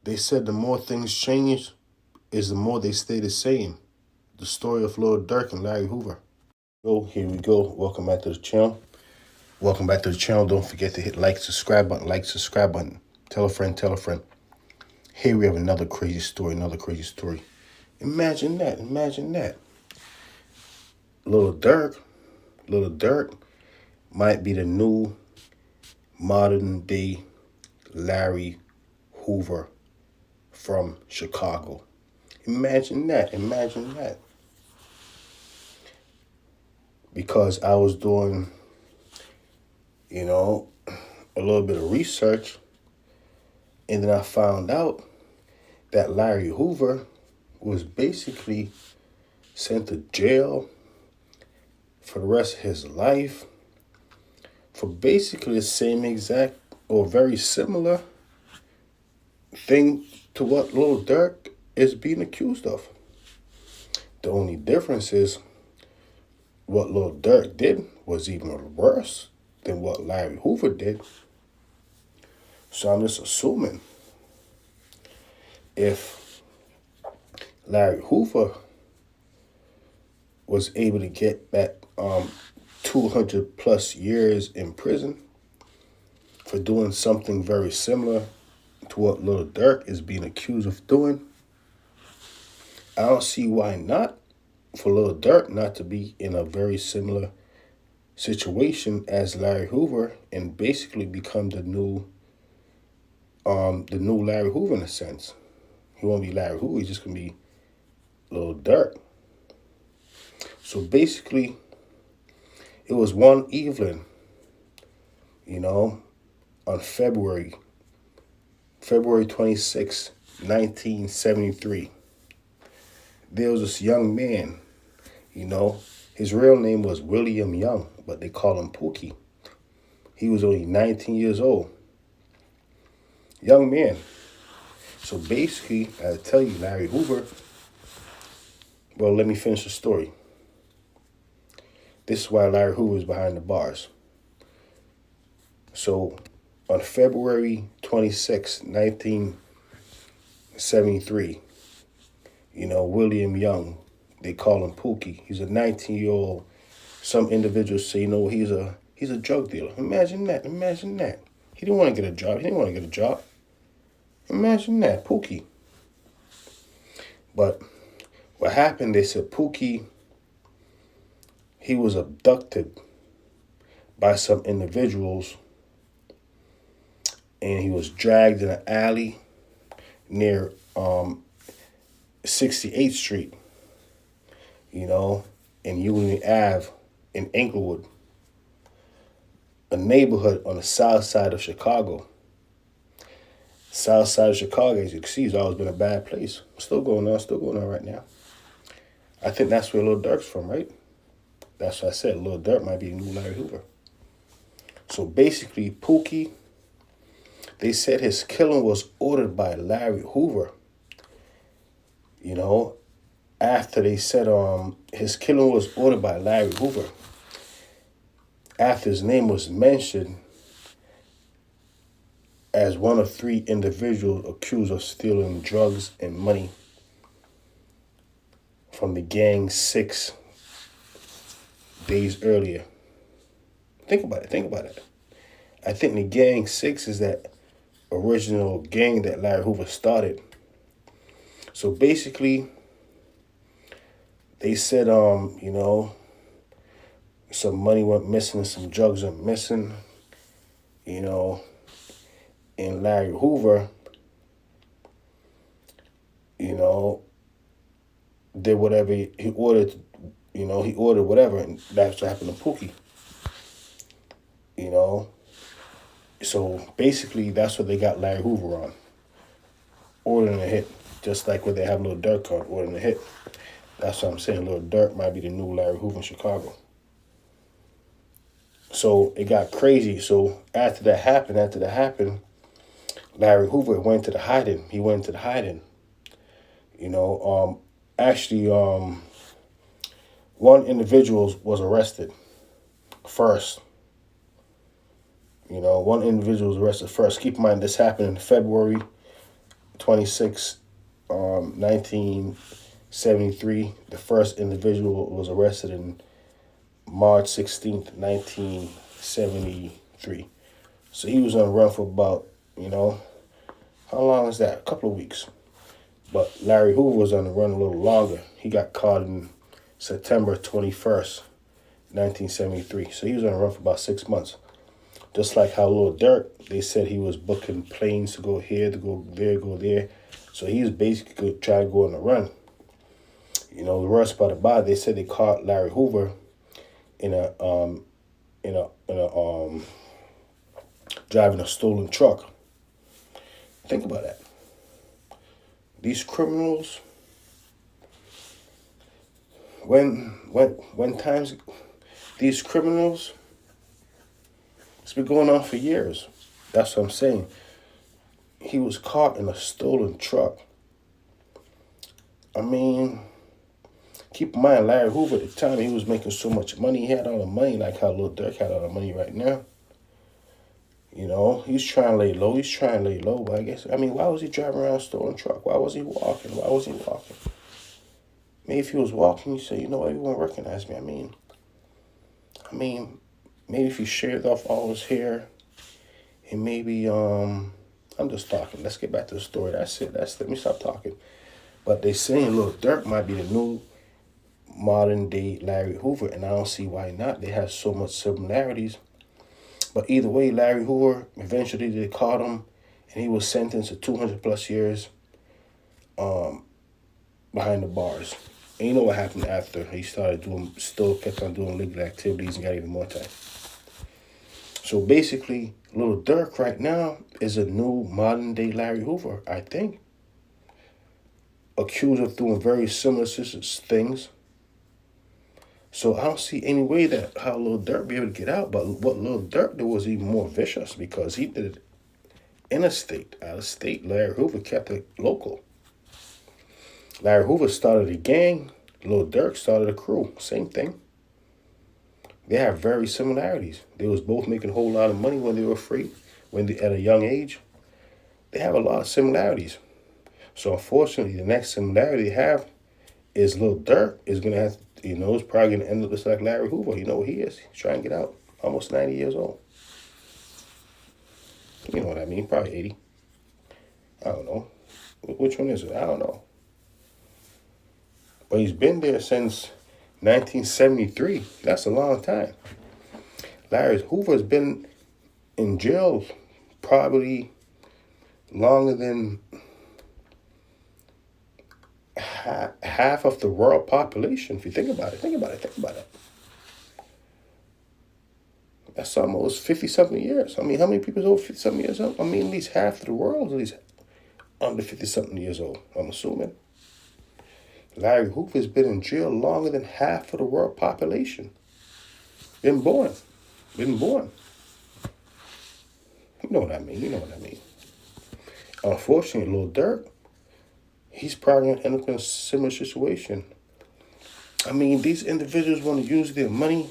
They said the more things change is the more they stay the same. The story of Lil Durk and Larry Hoover. Oh, here we go. Welcome back to the channel. Welcome back to the channel. Don't forget to hit subscribe button. Tell a friend, tell a friend. Here we have another crazy story, Imagine that. Little Durk might be the new modern day Larry Hoover from Chicago. Imagine that. Because I was doing, a little bit of research, and then I found out that Larry Hoover was basically sent to jail for the rest of his life for basically the same exact or very similar thing to what Lil Durk is being accused of. The only difference is what Lil Durk did was even worse than what Larry Hoover did. So I'm just assuming if Larry Hoover was able to get that 200 plus years in prison for doing something very similar to what Lil Durk is being accused of doing, I don't see why not for Lil Durk not to be in a very similar situation as Larry Hoover and basically become the new Larry Hoover in a sense. He won't be Larry Hoover, he's just gonna be Lil Durk. So basically, it was one evening, on February 26, 1973. There was this young man, his real name was William Young, but they call him Pookie. He was only 19 years old. Young man. So basically, I tell you, Larry Hoover, well, let me finish the story. This is why Larry Hoover is behind the bars. So on February 26, 1973, William Young, they call him Pookie. He's a 19-year-old. Some individuals say, he's a drug dealer. Imagine that. He didn't want to get a job. Imagine that, Pookie. But what happened, they said Pookie, he was abducted by some individuals and he was dragged in an alley near 68th Street, in Union Ave in Inglewood, a neighborhood on the south side of Chicago. South side of Chicago, as you can see, has always been a bad place. Still going on right now. I think that's where Lil Durk's from, right? That's what I said. Lil Durk might be the new Larry Hoover. So basically, Pookie, they said his killing was ordered by Larry Hoover. After they said his killing was ordered by Larry Hoover. After his name was mentioned as one of 3 individuals accused of stealing drugs and money from the gang 6 days earlier. Think about it. I think the gang 6 is that original gang that Larry Hoover started. So basically, they said, some money went missing, some drugs went missing, and Larry Hoover, did whatever he ordered, he ordered whatever, and that's what happened to Pookie, So basically, that's what they got Larry Hoover on, ordering a hit, just like what they have Lil Durk on, ordering a hit. That's what I'm saying. Lil Durk might be the new Larry Hoover in Chicago. So it got crazy. So after that happened, Larry Hoover went into hiding. Actually, one individual was arrested first. One individual was arrested first. Keep in mind, this happened in February 26, 1973. The first individual was arrested in March 16th, 1973. So he was on the run for about, how long is that? A couple of weeks. But Larry Hoover was on the run a little longer. He got caught in September 21st, 1973. So he was on the run for about 6 months. Just like how Lil Durk, they said he was booking planes to go here, to go there. So he was basically trying to go on the run. The worst part about it, they said they caught Larry Hoover in a driving a stolen truck. Think about that. These criminals, these criminals, it's been going on for years. That's what I'm saying. He was caught in a stolen truck. I mean, keep in mind, Larry Hoover at the time, he was making so much money. He had all the money, like how Lil Durk had all the money right now. He's trying to lay low. But why was he driving around a stolen truck? Why was he walking? Maybe if he was walking, you say, everyone recognized me. Maybe if he shaved off all his hair, and maybe, I'm just talking. Let's get back to the story. That's it. Let me stop talking. But they saying Lil Durk might be the new modern day Larry Hoover, and I don't see why not. They have so much similarities. But either way, Larry Hoover, eventually they caught him, and he was sentenced to 200 plus years behind the bars. And you know what happened after? He kept on doing legal activities and got even more time. So basically, Lil Durk right now is a new modern day Larry Hoover, I think. Accused of doing very similar things. So I don't see any way that how Lil Durk be able to get out. But what Lil Durk did was even more vicious because he did it interstate, out of state. Larry Hoover kept it local. Larry Hoover started a gang. Lil Durk started a crew. Same thing. They have very similarities. They was both making a whole lot of money when they were free, at a young age. They have a lot of similarities. So unfortunately, the next similarity they have is Lil Durk is going to have, it's probably going to end up just like Larry Hoover. You know what he is? He's trying to get out. Almost 90 years old. You know what I mean? Probably 80. I don't know. Which one is it? I don't know. But he's been there since 1973. That's a long time. Larry Hoover's been in jail probably longer than half of the world population. If you think about it. That's almost 50-something years. How many people is over 50-something years old? At least half of the world is at least under 50-something years old, I'm assuming. Larry Hoover's been in jail longer than half of the world population. Been born. You know what I mean. Unfortunately, Lil Durk, he's probably going to end up in a similar situation. These individuals want to use their money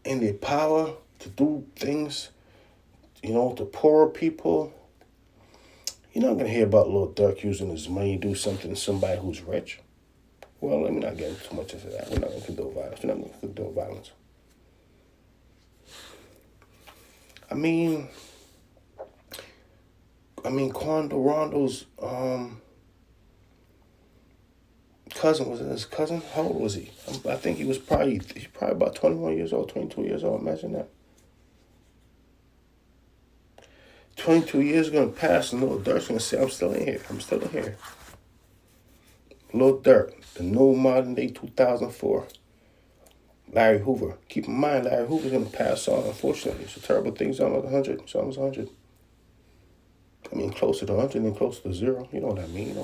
and their power to do things, to poorer people. You're not going to hear about Lil Durk using his money to do something to somebody who's rich. Well, let me not get into too much into that. We're not going to condone violence. Quando Rondo's cousin, was it his cousin? How old was he? I think he's probably about 21 years old, 22 years old. Imagine that. 22 years going to pass and Lil Durk's going to say, I'm still in here. Lil Durk, the new modern day 2004. Larry Hoover. Keep in mind, Larry Hoover's going to pass on, unfortunately. It's a terrible thing. He's almost 100. Closer to 100 than closer to 0. You know what I mean.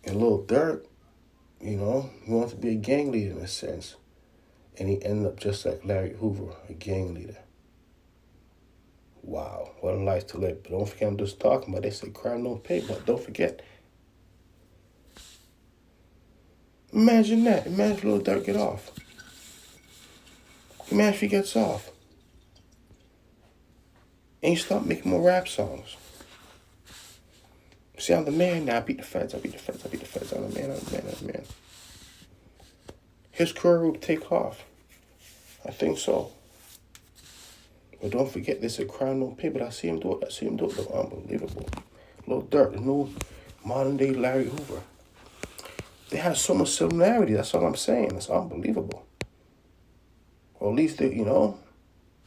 And Lil Durk, he wanted to be a gang leader in a sense. And he ended up just like Larry Hoover, a gang leader. Wow, what a life to live. But don't forget, I'm just talking about, they say crime don't pay, but don't forget. Imagine that. Imagine Lil Durk get off. Imagine if he gets off. And you start making more rap songs. See, I'm the man now. I beat the feds. I beat the feds. I beat the feds. I'm the man. I'm the man. I'm the man. His career will take off. I think so. But don't forget, this is a crime no pay. But I see him do it. I see him do it. Though. Unbelievable. Lil Durk, the new modern day Larry Hoover. They have so much similarity. That's all I'm saying. It's unbelievable. Or at least they,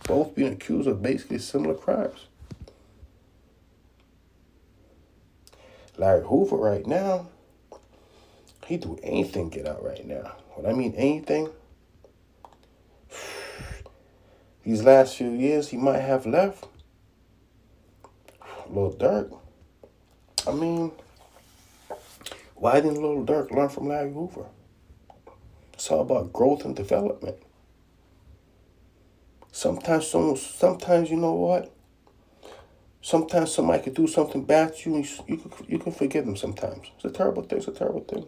both being accused of basically similar crimes. Larry Hoover right now, he do anything get out right now. When I mean anything, these last few years he might have left. Lil Durk, I mean, why didn't Lil Durk learn from Larry Hoover? It's all about growth and development. Sometimes you know what? Sometimes somebody could do something bad to you, and you can forgive them sometimes. It's a terrible thing. It's a terrible thing.